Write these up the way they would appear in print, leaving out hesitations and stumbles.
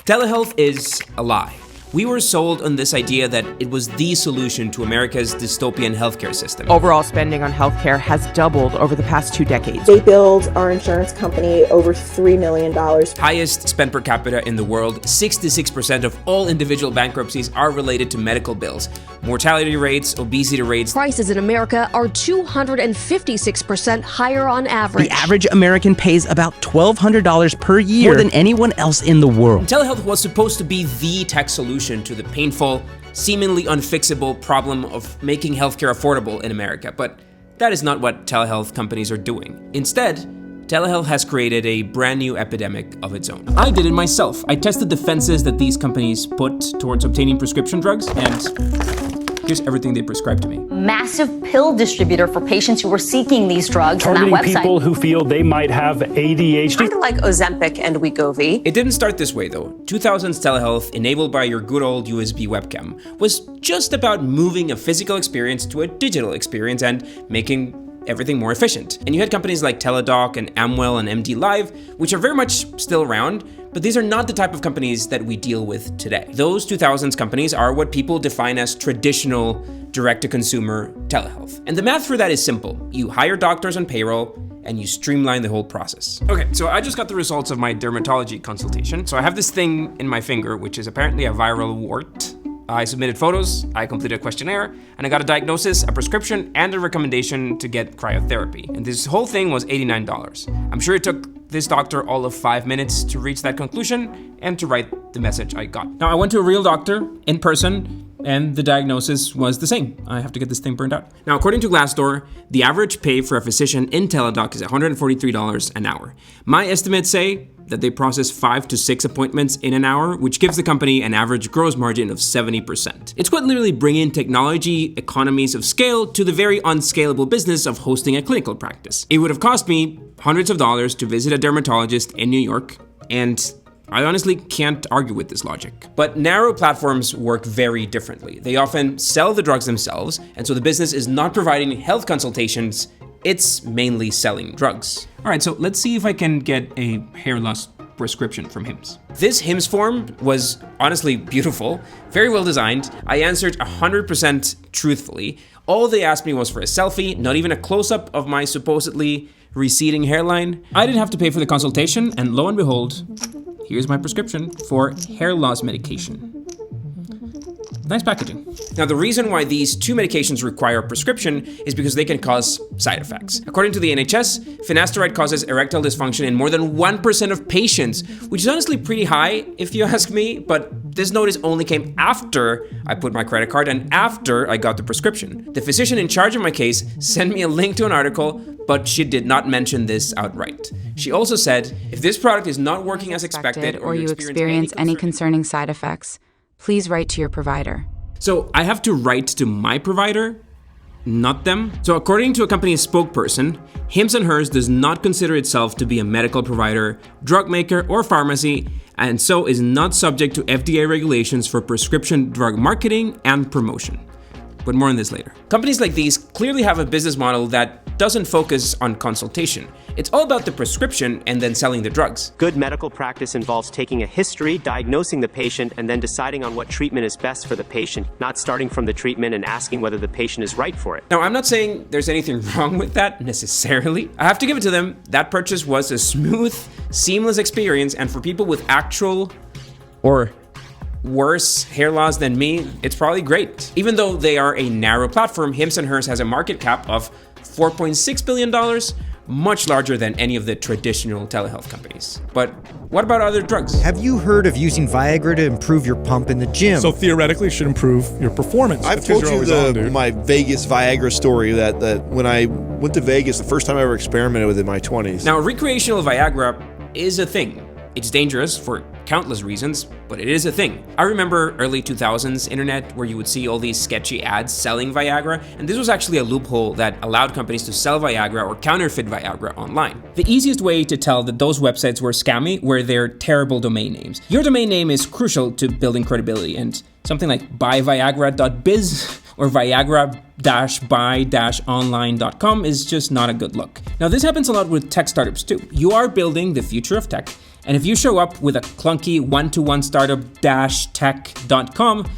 Telehealth is a lie. We were sold on this idea that it was the solution to America's dystopian healthcare system. Overall spending on healthcare has doubled over the past 2 decades. They billed our insurance company over $3 million. Highest spend per capita in the world, 66% of all individual bankruptcies are related to medical bills. Mortality rates, obesity rates. Prices in America are 256% higher on average. The average American pays about $1,200 per year, more than anyone else in the world. Telehealth was supposed to be the tech solution to the painful, seemingly unfixable problem of making healthcare affordable in America, but that is not what telehealth companies are doing. Instead, telehealth has created a brand new epidemic of its own. I did it myself. I tested the fences that these companies put towards obtaining prescription drugs, and here's everything they prescribed to me. Massive pill distributor for patients who were seeking these drugs on that website. Targeting people who feel they might have ADHD. Kind of like Ozempic and Wegovy. It didn't start this way though. 2000s telehealth, enabled by your good old USB webcam, was just about moving a physical experience to a digital experience and making everything more efficient. And you had companies like Teladoc and Amwell and MD Live, which are very much still around, but these are not the type of companies that we deal with today. Those 2000s companies are what people define as traditional direct-to-consumer telehealth. And the math for that is simple. You hire doctors on payroll, and you streamline the whole process. Okay, so I just got the results of my dermatology consultation. So I have this thing in my finger, which is apparently a viral wart. I submitted photos, I completed a questionnaire, and I got a diagnosis, a prescription, and a recommendation to get cryotherapy. And this whole thing was $89. I'm sure it took this doctor all of 5 minutes to reach that conclusion and to write the message I got. Now, I went to a real doctor in person, and the diagnosis was the same. I have to get this thing burned out. Now, according to Glassdoor, the average pay for a physician in Teladoc is $143 an hour. My estimates say that they process 5 to 6 appointments in an hour, which gives the company an average gross margin of 70%. It's quite literally bringing technology economies of scale to the very unscalable business of hosting a clinical practice. It would have cost me hundreds of dollars to visit a dermatologist in New York, and I honestly can't argue with this logic. But narrow platforms work very differently. They often sell the drugs themselves, and so the business is not providing health consultations, it's mainly selling drugs. All right, so let's see if I can get a hair loss prescription from Hims. This Hims form was honestly beautiful, very well designed. I answered 100% truthfully. All they asked me was for a selfie, not even a close-up of my supposedly receding hairline. I didn't have to pay for the consultation, and lo and behold, here's my prescription for hair loss medication. Nice packaging. Now, the reason why these 2 medications require a prescription is because they can cause side effects. According to the NHS, finasteride causes erectile dysfunction in more than 1% of patients, which is honestly pretty high if you ask me, but this notice only came after I put my credit card and after I got the prescription. The physician in charge of my case sent me a link to an article, but she did not mention this outright. She also said, if this product is not working as expected or you experience any concerning side effects, please write to your provider. So I have to write to my provider, not them. So according to a company's spokesperson, Hims & Hers does not consider itself to be a medical provider, drug maker, or pharmacy, and so is not subject to FDA regulations for prescription drug marketing and promotion. But more on this later. Companies like these clearly have a business model that doesn't focus on consultation. It's all about the prescription and then selling the drugs. Good medical practice involves taking a history, diagnosing the patient, and then deciding on what treatment is best for the patient, not starting from the treatment and asking whether the patient is right for it. Now, I'm not saying there's anything wrong with that necessarily. I have to give it to them. That purchase was a smooth, seamless experience, and for people with actual or worse hair loss than me, it's probably great. Even though they are a narrow platform, Hims & Hers has a market cap of $4.6 billion, much larger than any of the traditional telehealth companies. But what about other drugs? Have you heard of using Viagra to improve your pump in the gym? So theoretically, it should improve your performance. I've told you my Vegas Viagra story that when I went to Vegas, the first time I ever experimented with it in my 20s. Now, recreational Viagra is a thing. It's dangerous for countless reasons, but it is a thing. I remember early 2000s internet where you would see all these sketchy ads selling Viagra, and this was actually a loophole that allowed companies to sell Viagra or counterfeit Viagra online. The easiest way to tell that those websites were scammy were their terrible domain names. Your domain name is crucial to building credibility, and something like buyviagra.biz or Viagra-buy-online.com is just not a good look. Now, this happens a lot with tech startups too. You are building the future of tech, And if you show up with a clunky one-to-one startup-tech.com,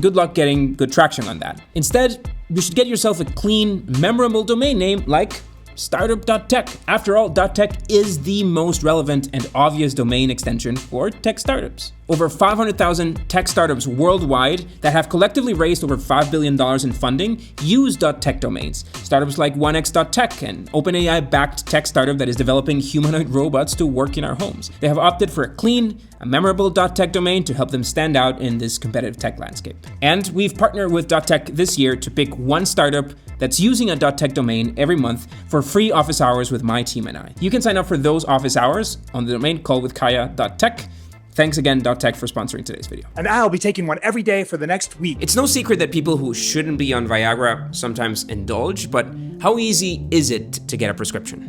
good luck getting good traction on that. Instead, you should get yourself a clean, memorable domain name like startup.tech. After all, .tech is the most relevant and obvious domain extension for tech startups. Over 500,000 tech startups worldwide that have collectively raised over $5 billion in funding use .tech domains. Startups like 1x.tech, an OpenAI-backed tech startup that is developing humanoid robots to work in our homes. They have opted for a clean, memorable .tech domain to help them stand out in this competitive tech landscape. And we've partnered with .tech this year to pick one startup that's using a .tech domain every month for free office hours with my team and I. You can sign up for those office hours on the domain call with Caya.tech. Thanks again, .tech, for sponsoring today's video. And I'll be taking one every day for the next week. It's no secret that people who shouldn't be on Viagra sometimes indulge, but how easy is it to get a prescription?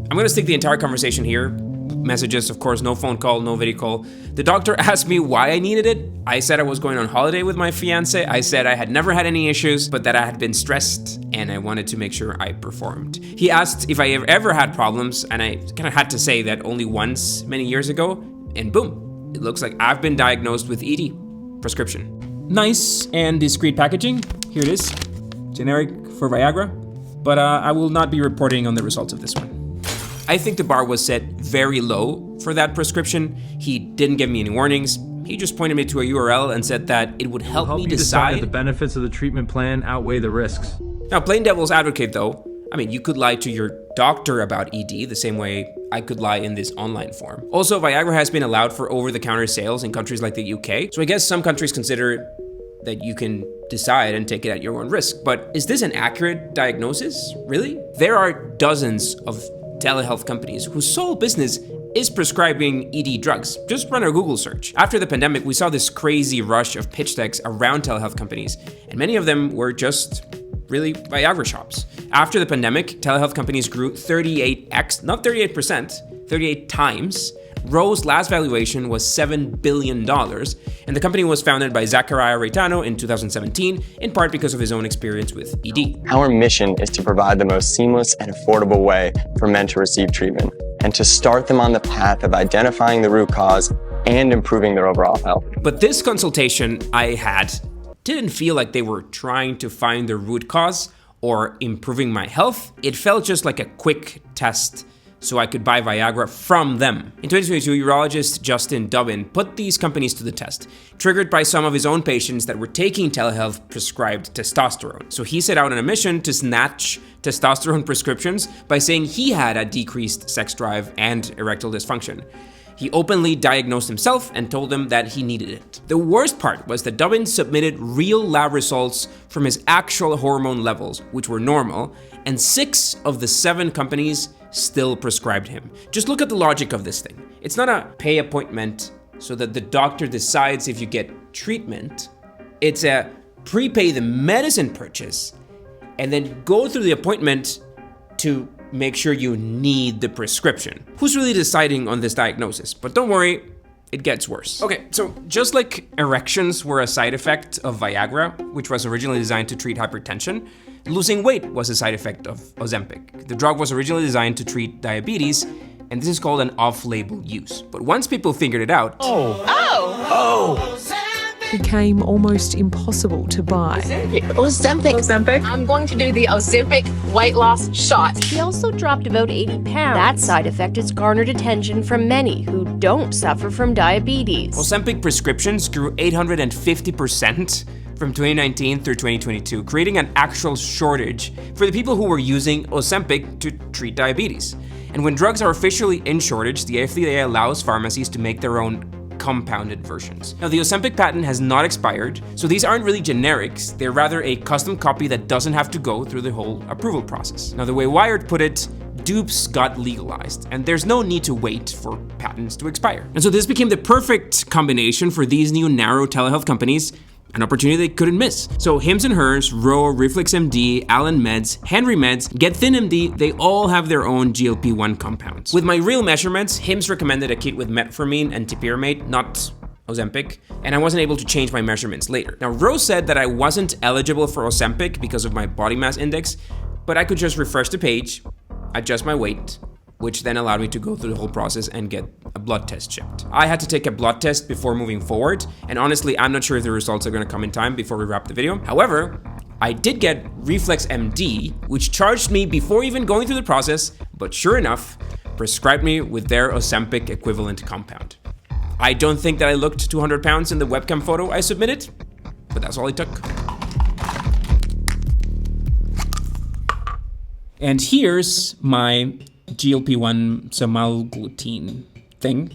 I'm gonna stick the entire conversation here. Messages, of course, no phone call, no video call. The doctor asked me why I needed it. I said I was going on holiday with my fiance. I said I had never had any issues, but that I had been stressed and I wanted to make sure I performed. He asked if I ever had problems, and I kind of had to say that only once many years ago, and boom, it looks like I've been diagnosed with ED. Prescription. Nice and discreet packaging. Here it is. Generic for Viagra, but I will not be reporting on the results of this one. I think the bar was set very low for that prescription. He didn't give me any warnings. He just pointed me to a URL and said that it would help me decide if the benefits of the treatment plan outweigh the risks. Now, playing devil's advocate though, you could lie to your doctor about ED the same way I could lie in this online form. Also, Viagra has been allowed for over-the-counter sales in countries like the UK, so I guess some countries consider that you can decide and take it at your own risk. But is this an accurate diagnosis, really? There are dozens of telehealth companies whose sole business is prescribing ED drugs. Just run a Google search. After the pandemic, we saw this crazy rush of pitch decks around telehealth companies, and many of them were just really Viagra shops. After the pandemic, telehealth companies grew 38x, not 38%, 38 times. Ro's last valuation was $7 billion, and the company was founded by Zachariah Reitano in 2017, in part because of his own experience with ED. Our mission is to provide the most seamless and affordable way for men to receive treatment, and to start them on the path of identifying the root cause and improving their overall health. But this consultation I had didn't feel like they were trying to find the root cause or improving my health. It felt just like a quick test so I could buy Viagra from them. In 2022, urologist Justin Dubbin put these companies to the test, triggered by some of his own patients that were taking telehealth prescribed testosterone. So he set out on a mission to snatch testosterone prescriptions by saying he had a decreased sex drive and erectile dysfunction. He openly diagnosed himself and told them that he needed it. The worst part was that Dubbin submitted real lab results from his actual hormone levels, which were normal, and 6 of the 7 companies still prescribed him. Just look at the logic of this thing. It's not a pay appointment so that the doctor decides if you get treatment. It's a prepay the medicine purchase and then go through the appointment to make sure you need the prescription. Who's really deciding on this diagnosis? But don't worry, it gets worse. Okay, so just like erections were a side effect of Viagra, which was originally designed to treat hypertension, losing weight was a side effect of Ozempic. The drug was originally designed to treat diabetes, and this is called an off-label use. But once people figured it out, became almost impossible to buy. Ozempic. I'm going to do the Ozempic weight loss shot. He also dropped about 80 pounds. That side effect has garnered attention from many who don't suffer from diabetes. Ozempic prescriptions grew 850% from 2019 through 2022, creating an actual shortage for the people who were using Ozempic to treat diabetes. And when drugs are officially in shortage, the FDA allows pharmacies to make their own compounded versions. Now, the Ozempic patent has not expired, so these aren't really generics. They're rather a custom copy that doesn't have to go through the whole approval process. Now, the way Wired put it, dupes got legalized, and there's no need to wait for patents to expire. And so this became the perfect combination for these new narrow telehealth companies, an opportunity they couldn't miss. So Hims & Hers, Ro, ReflexMD, Allen Meds, Henry Meds, GetThinMD, they all have their own GLP-1 compounds. With my real measurements, Hims recommended a kit with metformin and topiramate, not Ozempic, and I wasn't able to change my measurements later. Now, Ro said that I wasn't eligible for Ozempic because of my body mass index, but I could just refresh the page, adjust my weight, which then allowed me to go through the whole process and get a blood test shipped. I had to take a blood test before moving forward, and honestly, I'm not sure if the results are gonna come in time before we wrap the video. However, I did get Reflex MD, which charged me before even going through the process, but sure enough, prescribed me with their Ozempic equivalent compound. I don't think that I looked 200 pounds in the webcam photo I submitted, but that's all it took. And here's my GLP-1 semaglutine thing.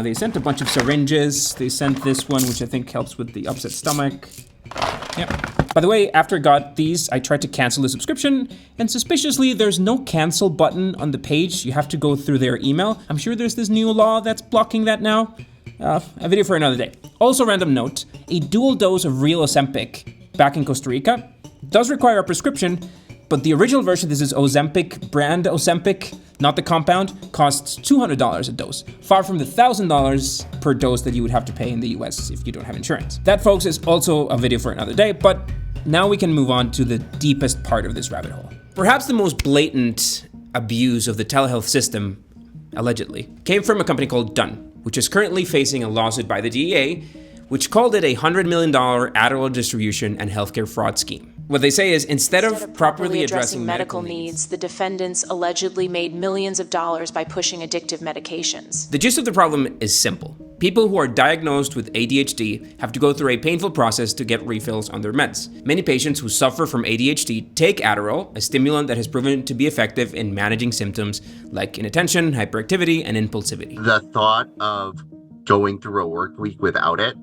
They sent a bunch of syringes. They sent this one, which I think helps with the upset stomach. Yep. By the way, after I got these, I tried to cancel the subscription, and suspiciously, there's no cancel button on the page. You have to go through their email. I'm sure there's this new law that's blocking that now. A video for another day. Also, random note, a dual dose of real Ozempic back in Costa Rica does require a prescription, but the original version, this is Ozempic, brand Ozempic, not the compound, costs $200 a dose, far from the $1,000 per dose that you would have to pay in the US if you don't have insurance. That, folks, is also a video for another day, but now we can move on to the deepest part of this rabbit hole. Perhaps the most blatant abuse of the telehealth system, allegedly, came from a company called Done, which is currently facing a lawsuit by the DEA, which called it a $100 million Adderall distribution and healthcare fraud scheme. What they say is, instead of properly addressing medical needs, the defendants allegedly made millions of dollars by pushing addictive medications. The gist of the problem is simple. People who are diagnosed with ADHD have to go through a painful process to get refills on their meds. Many patients who suffer from ADHD take Adderall, a stimulant that has proven to be effective in managing symptoms like inattention, hyperactivity, and impulsivity. The thought of going through a work week without it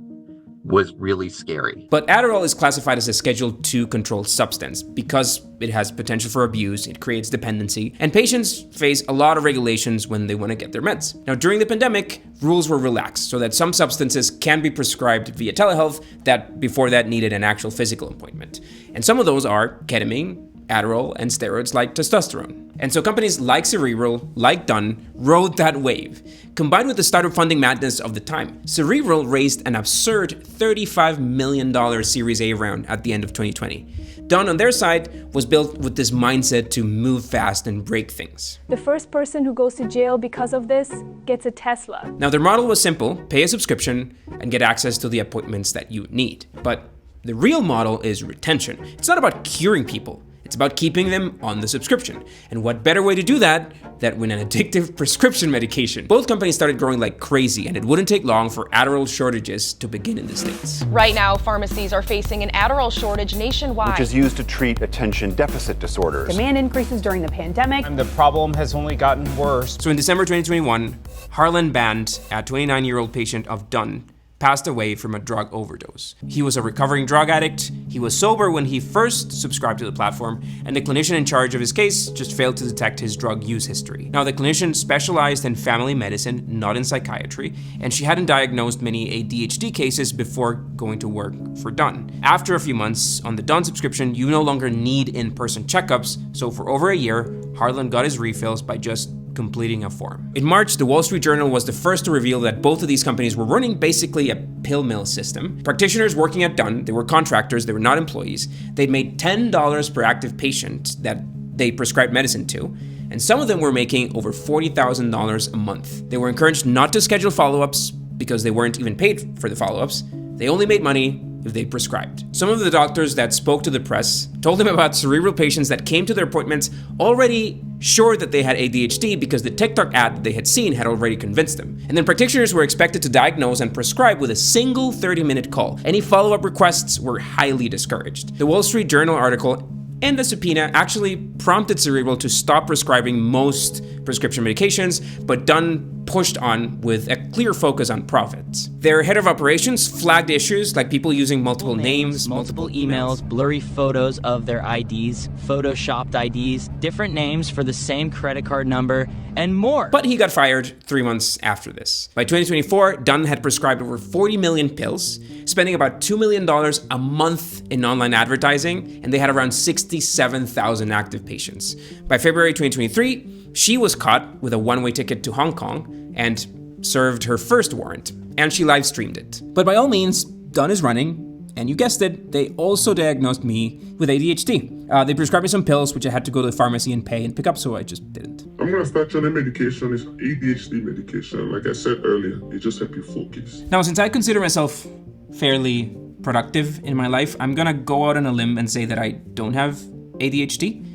was really scary. But Adderall is classified as a Schedule II controlled substance because it has potential for abuse, it creates dependency, and patients face a lot of regulations when they want to get their meds. Now, during the pandemic, rules were relaxed so that some substances can be prescribed via telehealth that before that needed an actual physical appointment. And some of those are ketamine, Adderall, and steroids like testosterone. And so companies like Cerebral, like Done, rode that wave. Combined with the startup funding madness of the time, Cerebral raised an absurd $35 million Series A round at the end of 2020. Done, on their side, was built with this mindset to move fast and break things. The first person who goes to jail because of this gets a Tesla. Now, their model was simple: pay a subscription and get access to the appointments that you need. But the real model is retention. It's not about curing people. It's about keeping them on the subscription. And what better way to do that than with an addictive prescription medication? Both companies started growing like crazy, and it wouldn't take long for Adderall shortages to begin in the States. Right now, pharmacies are facing an Adderall shortage nationwide, which is used to treat attention deficit disorders. Demand increases during the pandemic, and the problem has only gotten worse. So in December 2021, Harlan Band, a 29-year-old patient of Done, passed away from a drug overdose. He was a recovering drug addict. He was sober when he first subscribed to the platform, and the clinician in charge of his case just failed to detect his drug use history. Now, the clinician specialized in family medicine, not in psychiatry, and she hadn't diagnosed many ADHD cases before going to work for Done. After a few months on the Done subscription, you no longer need in-person checkups, so for over a year, Harlan got his refills by just completing a form. In March, the Wall Street Journal was the first to reveal that both of these companies were running basically a pill mill system. Practitioners working at Done, they were contractors, they were not employees. They'd made $10 per active patient that they prescribed medicine to, and some of them were making over $40,000 a month. They were encouraged not to schedule follow-ups because they weren't even paid for the follow-ups. They only made money if they prescribed. Some of the doctors that spoke to the press told them about Cerebral patients that came to their appointments already sure that they had ADHD because the TikTok ad that they had seen had already convinced them. And then practitioners were expected to diagnose and prescribe with a single 30-minute call. Any follow-up requests were highly discouraged. The Wall Street Journal article and a subpoena actually prompted Cerebral to stop prescribing most prescription medications, but Done pushed on with a clear focus on profits. Their head of operations flagged issues like people using multiple names, multiple emails, blurry photos of their IDs, photoshopped IDs, different names for the same credit card number, and more. But he got fired 3 months after this. By 2024, Done had prescribed over 40 million pills, spending about $2 million a month in online advertising, and they had around 67,000 active patients. By February 2023, she was caught with a one-way ticket to Hong Kong and served her first warrant, and she live streamed it. But by all means, Done is running, And you guessed it, they also diagnosed me with ADHD. They prescribed me some pills, which I had to go to the pharmacy and pay and pick up, so I just didn't. I'm gonna start you on a medication. It's ADHD medication. Like I said earlier, it just helps you focus. Now, since I consider myself fairly productive in my life, I'm gonna go out on a limb and say that I don't have ADHD.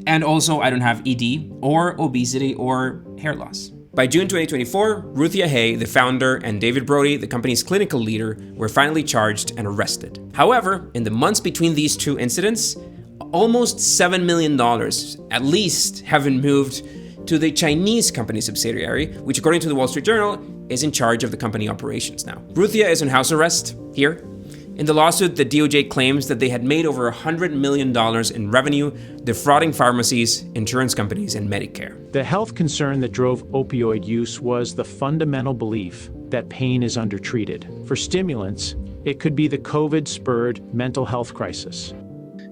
And also, I don't have ED or obesity or hair loss. By June 2024, Ruthia Hay, the founder, and David Brody, the company's clinical leader, were finally charged and arrested. However, in the months between these two incidents, almost $7 million at least have been moved to the Chinese company subsidiary, which according to the Wall Street Journal, is in charge of the company operations now. Ruthia is on house arrest here. In the lawsuit, the DOJ claims that they had made over $100 million in revenue, defrauding pharmacies, insurance companies, and Medicare. The health concern that drove opioid use was the fundamental belief that pain is undertreated. For stimulants, it could be the COVID-spurred mental health crisis.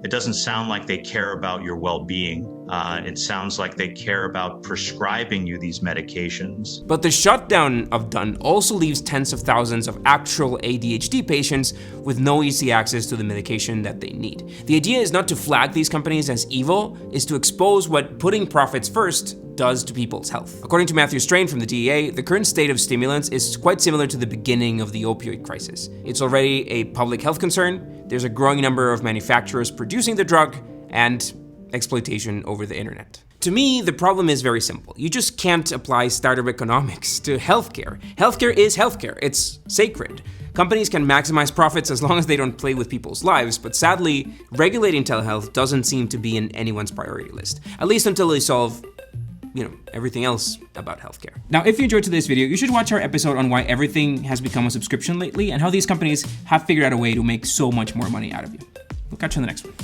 It doesn't sound like they care about your well-being. It sounds like they care about prescribing you these medications. But the shutdown of Dunn also leaves tens of thousands of actual ADHD patients with no easy access to the medication that they need. The idea is not to flag these companies as evil, is to expose what putting profits first does to people's health. According to Matthew Strain from the DEA, the current state of stimulants is quite similar to the beginning of the opioid crisis. It's already a public health concern, there's a growing number of manufacturers producing the drug, and exploitation over the internet. To me, the problem is very simple. You just can't apply startup economics to healthcare. Healthcare is healthcare. It's sacred. Companies can maximize profits as long as they don't play with people's lives, but sadly, regulating telehealth doesn't seem to be in anyone's priority list, at least until they solve everything else about healthcare. Now, if you enjoyed today's video, you should watch our episode on why everything has become a subscription lately and how these companies have figured out a way to make so much more money out of you. We'll catch you in the next one.